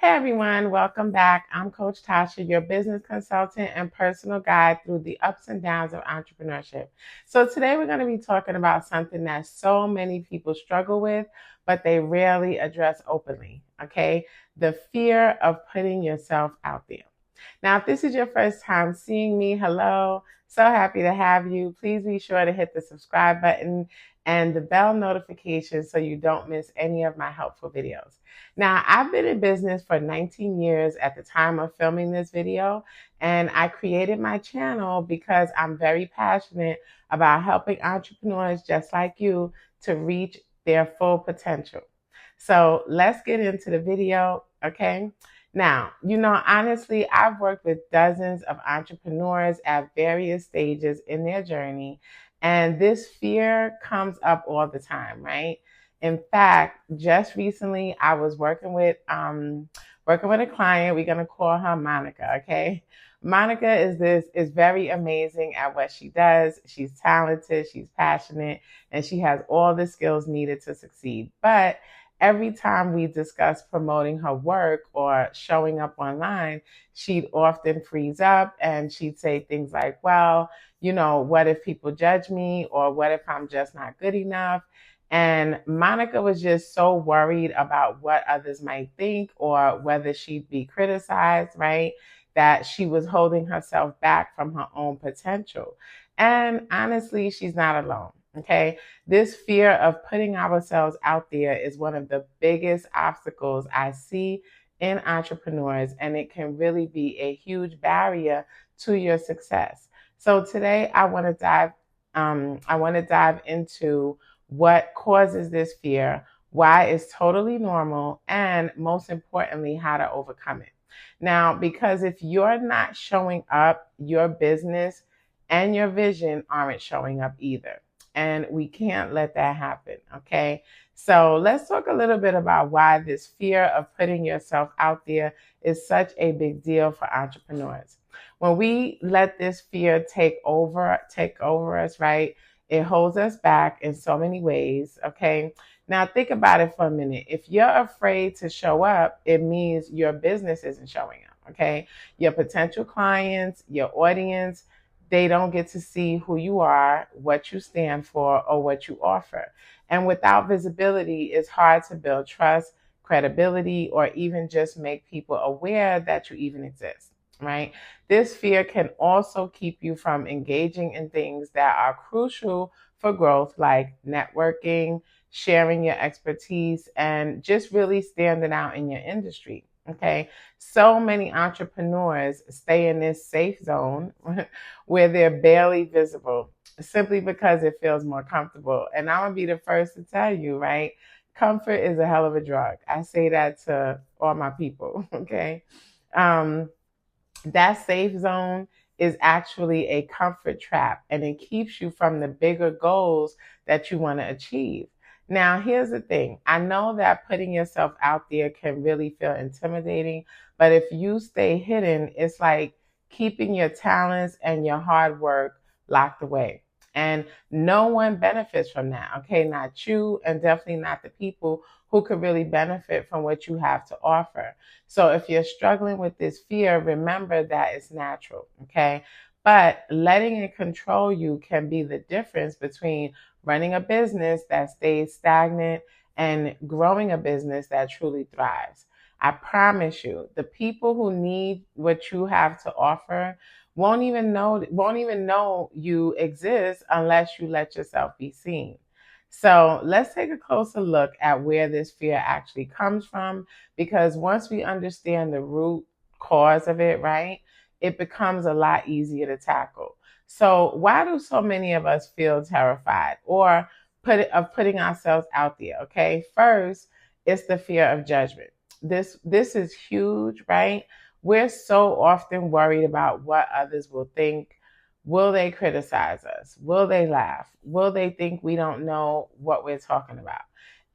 Hey everyone, welcome back. I'm Coach Tasha, your business consultant and personal guide through the ups and downs of entrepreneurship. So today we're going to be talking about something that so many people struggle with, but they rarely address openly, okay? The fear of putting yourself out there. Now, if this is your first time seeing me, hello. So happy to have you. Please be sure to hit the subscribe button and the bell notification so you don't miss any of my helpful videos. Now, I've been in business for 19 years at the time of filming this video, and I created my channel because I'm very passionate about helping entrepreneurs just like you to reach their full potential. So let's get into the video, okay? Now, honestly, I've worked with dozens of entrepreneurs at various stages in their journey, and this fear comes up all the time, right? In fact, just recently, I was working with a client. We're gonna call her Monica, okay? Monica is very amazing at what she does. She's talented, she's passionate, and she has all the skills needed to succeed. But every time we discuss promoting her work or showing up online, she'd often freeze up and she'd say things like, well, what if people judge me? Or what if I'm just not good enough? And Monica was just so worried about what others might think or whether she'd be criticized, right? That she was holding herself back from her own potential. And honestly, she's not alone. Okay. This fear of putting ourselves out there is one of the biggest obstacles I see in entrepreneurs, and it can really be a huge barrier to your success. So today I want to dive into what causes this fear, why it's totally normal, and most importantly, how to overcome it. Now, because if you're not showing up, your business and your vision aren't showing up either. And we can't let that happen, okay? So let's talk a little bit about why this fear of putting yourself out there is such a big deal for entrepreneurs. When we let this fear take over us, right? It holds us back in so many ways, okay? Now think about it for a minute. If you're afraid to show up, it means your business isn't showing up, okay? Your potential clients, your audience, they don't get to see who you are, what you stand for, or what you offer. And without visibility, it's hard to build trust, credibility, or even just make people aware that you even exist, right? This fear can also keep you from engaging in things that are crucial for growth, like networking, sharing your expertise, and just really standing out in your industry. Okay, so many entrepreneurs stay in this safe zone where they're barely visible simply because it feels more comfortable. And I'm gonna be the first to tell you, right? Comfort is a hell of a drug. I say that to all my people, okay? That safe zone is actually a comfort trap, and it keeps you from the bigger goals that you want to achieve. Now, here's the thing. I know that putting yourself out there can really feel intimidating, but if you stay hidden, it's like keeping your talents and your hard work locked away. And no one benefits from that, okay? Not you, and definitely not the people who could really benefit from what you have to offer. So if you're struggling with this fear, remember that it's natural, okay? But letting it control you can be the difference between running a business that stays stagnant and growing a business that truly thrives. I promise you, the people who need what you have to offer won't even know you exist unless you let yourself be seen. So let's take a closer look at where this fear actually comes from, because once we understand the root cause of it, right, it becomes a lot easier to tackle. So why do so many of us feel terrified or putting ourselves out there? Okay, first, it's the fear of judgment. This is huge, right? We're so often worried about what others will think. Will they criticize us? Will they laugh? Will they think we don't know what we're talking about?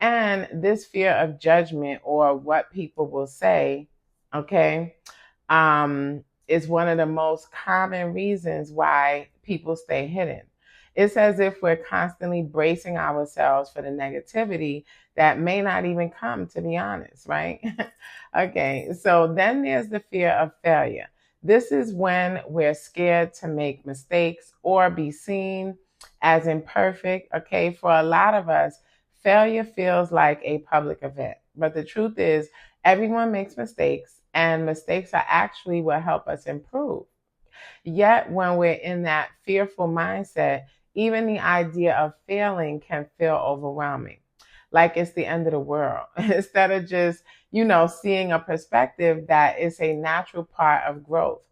And this fear of judgment or what people will say, okay, is one of the most common reasons why people stay hidden. It's as if we're constantly bracing ourselves for the negativity that may not even come, to be honest, right? Okay, so then there's the fear of failure. This is when we're scared to make mistakes or be seen as imperfect. Okay, for a lot of us, failure feels like a public event. But the truth is, everyone makes mistakes, and mistakes are actually what help us improve. Yet, when we're in that fearful mindset, even the idea of failing can feel overwhelming, like it's the end of the world, instead of just, seeing a perspective that is a natural part of growth.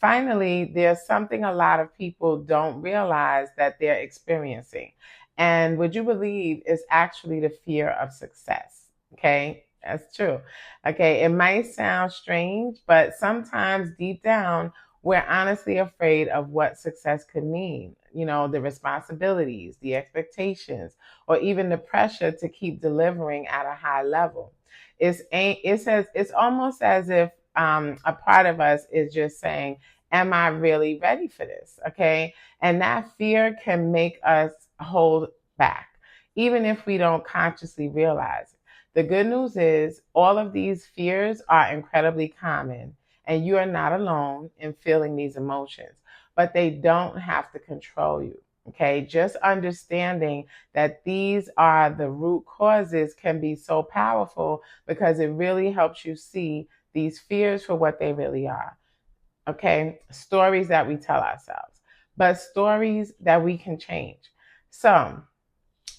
Finally, there's something a lot of people don't realize that they're experiencing. And would you believe is actually the fear of success? Okay, that's true. Okay, it might sound strange, but sometimes deep down, we're honestly afraid of what success could mean. The responsibilities, the expectations, or even the pressure to keep delivering at a high level. It's almost as if a part of us is just saying, am I really ready for this? Okay. And that fear can make us hold back, even if we don't consciously realize it. The good news is all of these fears are incredibly common, and you are not alone in feeling these emotions, but they don't have to control you. Okay, just understanding that these are the root causes can be so powerful because it really helps you see these fears for what they really are. Okay, stories that we tell ourselves, but stories that we can change. So,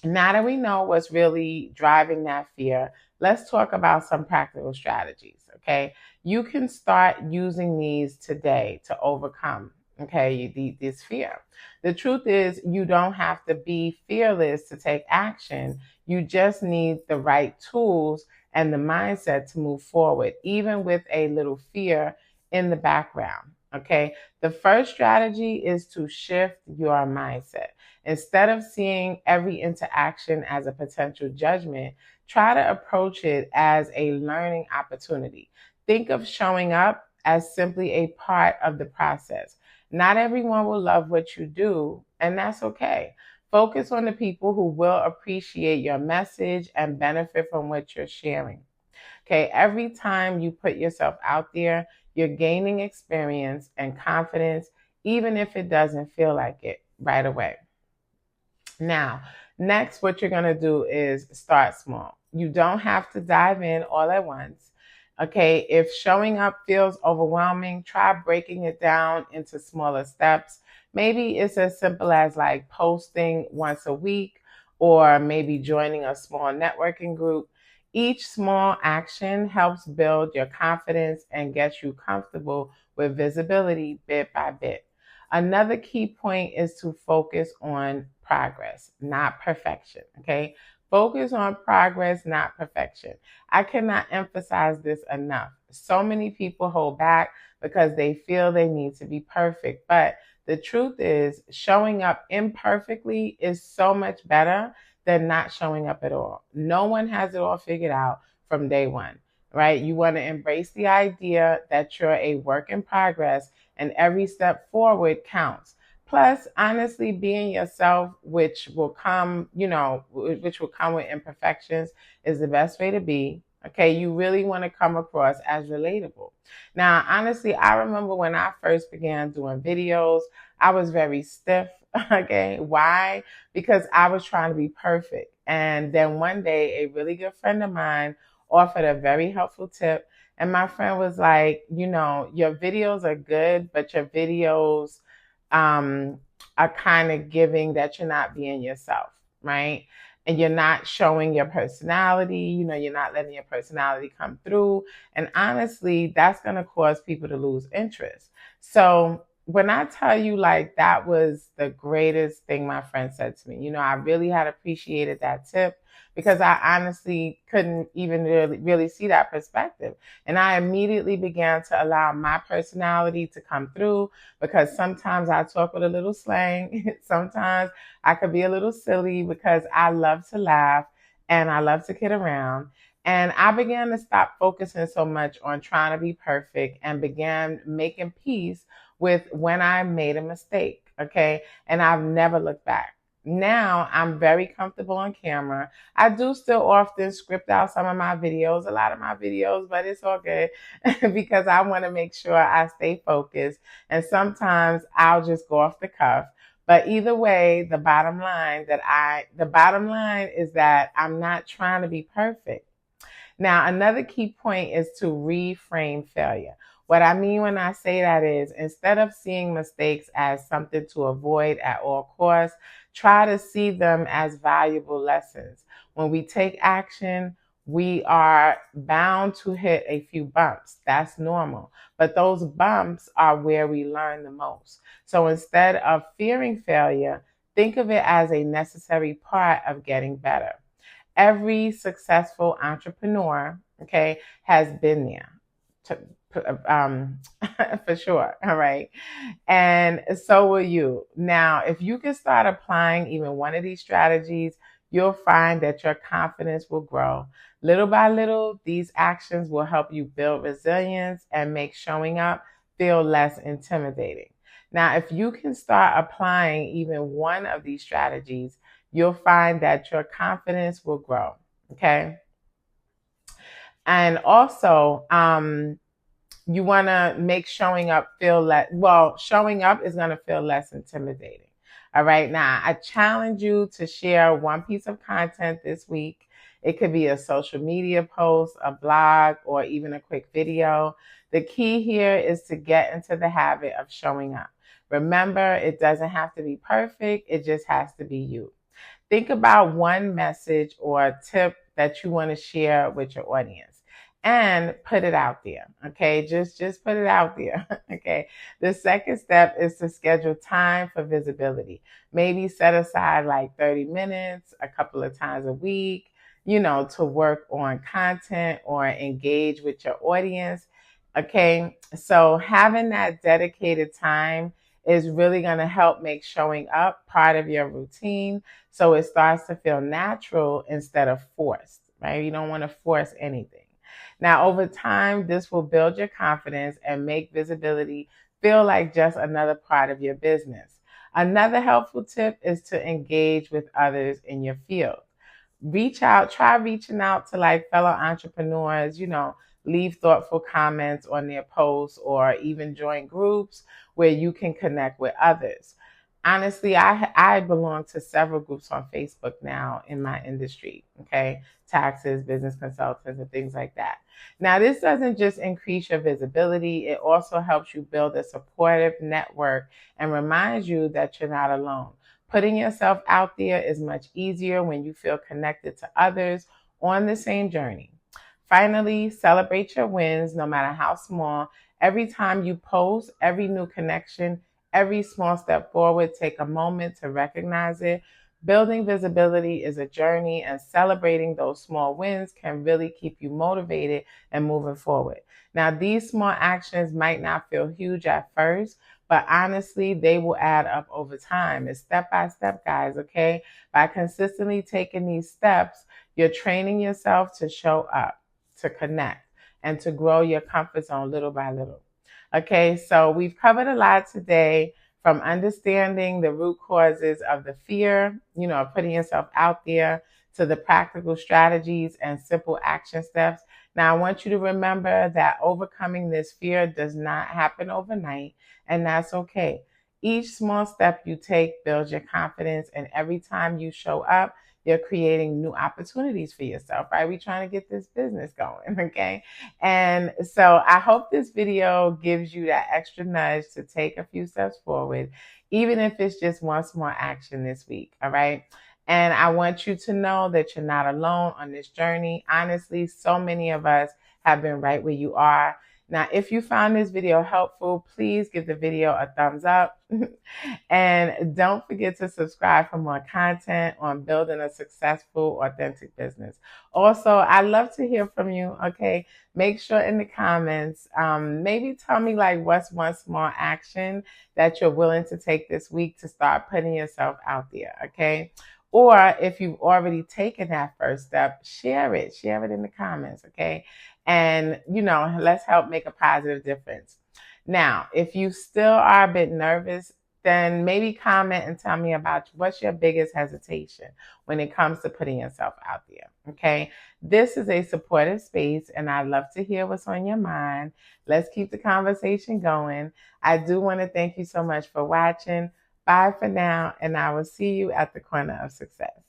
now that we know what's really driving that fear, let's talk about some practical strategies. Okay. You can start using these today to overcome, this fear. The truth is, you don't have to be fearless to take action. You just need the right tools and the mindset to move forward, even with a little fear in the background. Okay. The first strategy is to shift your mindset. Instead of seeing every interaction as a potential judgment, try to approach it as a learning opportunity. Think of showing up as simply a part of the process. Not everyone will love what you do, and that's okay. Focus on the people who will appreciate your message and benefit from what you're sharing. Okay, every time you put yourself out there, you're gaining experience and confidence, even if it doesn't feel like it right away. Now, next, what you're going to do is start small. You don't have to dive in all at once. Okay, if showing up feels overwhelming, try breaking it down into smaller steps. Maybe it's as simple as like posting once a week, or maybe joining a small networking group. Each small action helps build your confidence and gets you comfortable with visibility bit by bit. Another key point is to focus on progress, not perfection. Okay. Focus on progress, not perfection. I cannot emphasize this enough. So many people hold back because they feel they need to be perfect. But the truth is, showing up imperfectly is so much better than not showing up at all. No one has it all figured out from day one, right? You want to embrace the idea that you're a work in progress and every step forward counts. Plus, honestly, being yourself, which will come, which will come with imperfections, is the best way to be. Okay, you really want to come across as relatable. Now, honestly, I remember when I first began doing videos, I was very stiff. Okay, why? Because I was trying to be perfect. And then one day, a really good friend of mine offered a very helpful tip. And my friend was like, your videos are good, but your videos are kind of giving that you're not being yourself, right? And you're not showing your personality, you're not letting your personality come through. And honestly, that's going to cause people to lose interest. So when I tell you, like, that was the greatest thing my friend said to me, I really had appreciated that tip because I honestly couldn't even really see that perspective. And I immediately began to allow my personality to come through, because sometimes I talk with a little slang. Sometimes I could be a little silly because I love to laugh and I love to kid around. And I began to stop focusing so much on trying to be perfect and began making peace with when I made a mistake. Okay. And I've never looked back. now I'm very comfortable on camera. I do still often script out some of my videos, a lot of my videos, but it's all good because I want to make sure I stay focused. And sometimes I'll just go off the cuff. But either way, the bottom line is that I'm not trying to be perfect. Now, another key point is to reframe failure. What I mean when I say that is instead of seeing mistakes as something to avoid at all costs, try to see them as valuable lessons. When we take action, we are bound to hit a few bumps. That's normal. But those bumps are where we learn the most. So instead of fearing failure, think of it as a necessary part of getting better. Every successful entrepreneur, okay, has been there um, for sure. All right. And so will you. Now, if you can start applying even one of these strategies, you'll find that your confidence will grow. Little by little, these actions will help you build resilience and make showing up feel less intimidating. Now, if you can start applying even one of these strategies, you'll find that your confidence will grow. Okay. And also, you want to make showing up showing up is going to feel less intimidating. All right. Now, I challenge you to share one piece of content this week. It could be a social media post, a blog, or even a quick video. The key here is to get into the habit of showing up. Remember, it doesn't have to be perfect. It just has to be you. Think about one message or a tip that you want to share with your audience and put it out there. Okay. Just put it out there. Okay. The second step is to schedule time for visibility. Maybe set aside like 30 minutes a couple of times a week, to work on content or engage with your audience. Okay. So having that dedicated time is really going to help make showing up part of your routine. So it starts to feel natural instead of forced, right? You don't want to force anything. Now, over time, this will build your confidence and make visibility feel like just another part of your business. Another helpful tip is to engage with others in your field. Try reaching out to like fellow entrepreneurs, leave thoughtful comments on their posts or even join groups where you can connect with others. Honestly, I belong to several groups on Facebook now in my industry, okay? Taxes, business consultants, and things like that. Now, this doesn't just increase your visibility, it also helps you build a supportive network and reminds you that you're not alone. Putting yourself out there is much easier when you feel connected to others on the same journey. Finally, celebrate your wins, no matter how small. Every time you post, every new connection, every small step forward, take a moment to recognize it. Building visibility is a journey, and celebrating those small wins can really keep you motivated and moving forward. Now, these small actions might not feel huge at first, but honestly, they will add up over time. It's step by step, guys, okay? By consistently taking these steps, you're training yourself to show up, to connect, and to grow your comfort zone little by little. Okay, so we've covered a lot today, from understanding the root causes of the fear, of putting yourself out there, to the practical strategies and simple action steps. Now, I want you to remember that overcoming this fear does not happen overnight, and that's okay. Each small step you take builds your confidence, and every time you show up, you're creating new opportunities for yourself, right? We're trying to get this business going, okay? And so I hope this video gives you that extra nudge to take a few steps forward, even if it's just one small action this week, all right? And I want you to know that you're not alone on this journey. Honestly, so many of us have been right where you are. Now, if you found this video helpful, please give the video a thumbs up. And don't forget to subscribe for more content on building a successful, authentic business. Also, I'd love to hear from you, okay? Make sure in the comments, maybe tell me like what's one small action that you're willing to take this week to start putting yourself out there, okay? Or if you've already taken that first step, share it in the comments, okay? And, let's help make a positive difference. Now, if you still are a bit nervous, then maybe comment and tell me about what's your biggest hesitation when it comes to putting yourself out there. Okay. This is a supportive space, and I love to hear what's on your mind. Let's keep the conversation going. I do want to thank you so much for watching. Bye for now, and I will see you at the corner of success.